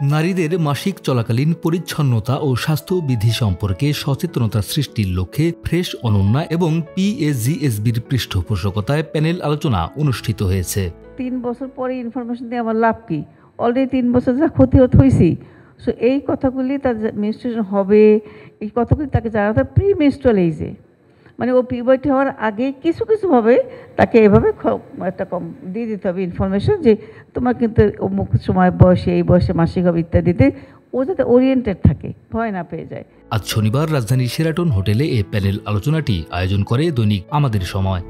নারীদের মাসিক চলাকালীন পরিচ্ছন্নতা ও স্বাস্থ্যবিধি সম্পর্কে সচেতনতা সৃষ্টির লক্ষ্যে ফ্রেশ অনন্যা এবং পিএসজিএসবির পৃষ্ঠপোষকতায় প্যানেল আলোচনা অনুষ্ঠিত হয়েছে। ৩ বছর পরে ইনফরমেশন দিয়ে আমার লাভ কি? অলরেডি 3 বছর যা ক্ষতি হয়েছি। সো এই কথাগুলি তার মেনস্ট্রুয়েশন হবে, এই কথাগুলি তাকে জানাতে প্রি মেনস্ট্রুয়াল এইজে, মানে ও পিউবার্টি হওয়ার আগে কিছুভাবে তাকে এভাবে একটা কম দিয়ে দিতে হবে ইনফরমেশন যে তোমার কিন্তু অমুক সময় বয়সে এই বয়সে মাসিক হবে ইত্যাদিতে, ও যাতে ওরিয়েন্টেড থাকে, ভয় না পেয়ে যায়। আজ শনিবার রাজধানীর শেরাটন হোটেলে এই প্যানেল আলোচনাটি আয়োজন করে দৈনিক আমাদের সময়।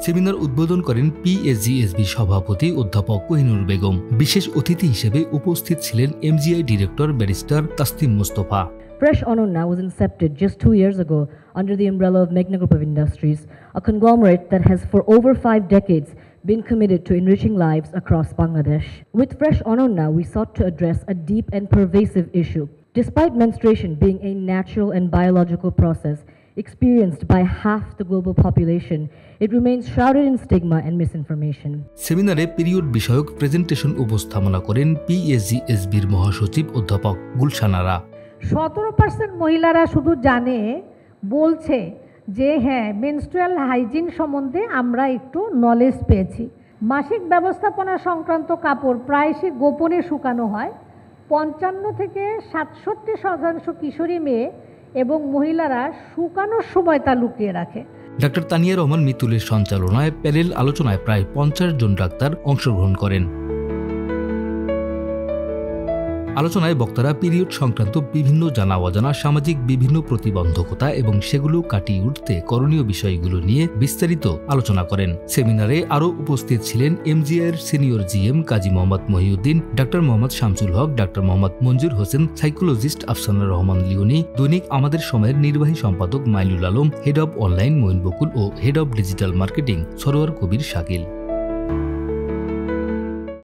সেমিনার উদ্বোধন করেন পিএসজিএসবি সভাপতি অধ্যাপক কোহিনুর বেগম। বিশেষ অতিথি হিসেবে উপস্থিত ছিলেন MgI director barrister Tasnim Mostafa. Fresh Ononna was incepted just 2 years ago under the umbrella of Meghna Group of Industries, a conglomerate that has for over 5 decades been committed to enriching lives across Bangladesh. With Fresh Ononna, we sought to address a deep and pervasive issue. Despite menstruation being a natural and biological process experienced by half the global population, it remains shrouded in stigma and misinformation. সেমিনারে period বিষয়ক presentation উপস্থাপনা করেন পিএসজিএসবির মহাসচিব অধ্যাপক গুলশানারা। 17% মহিলারা শুধু জানে, বলছে যে হ্যাঁ মেনস্ট্রুয়াল হাইজিন সম্বন্ধে আমরা একটু নলেজ পেয়েছি। মাসিক ব্যবস্থাপনা সংক্রান্ত কাপড় প্রায়শই গোপনে শুকানো হয়। 55 থেকে 67% কিশোরী মেয়ে এবং মহিলারা শুকানোর সময় তা লুকিয়ে রাখে। ডাক্তার তানিয়া রহমান মিতুলের সঞ্চালনায় প্যানেল আলোচনায় প্রায় 50 জন ডাক্তার অংশগ্রহণ করেন। আলোচনায় বক্তারা পিরিয়ড সংক্রান্ত বিভিন্ন জানা অজানা সামাজিক বিভিন্ন প্রতিবন্ধকতা এবং সেগুলো কাটিয়ে উঠতে করণীয় বিষয়গুলো নিয়ে বিস্তারিত আলোচনা করেন। সেমিনারে আরও উপস্থিত ছিলেন এমজিআইয়ের সিনিয়র জিএম কাজী মোহাম্মদ মহিউদ্দিন, ডাক্তার মোহাম্মদ শামসুল হক, ডাক্তার মোহাম্মদ মঞ্জুর হোসেন, সাইকোলজিস্ট আফসানা রহমান লিওনি, দৈনিক আমাদের সময়ের নির্বাহী সম্পাদক Mailul Alam, head of online Moin Bakul ও head of digital marketing Sarwar Kabir Shakil.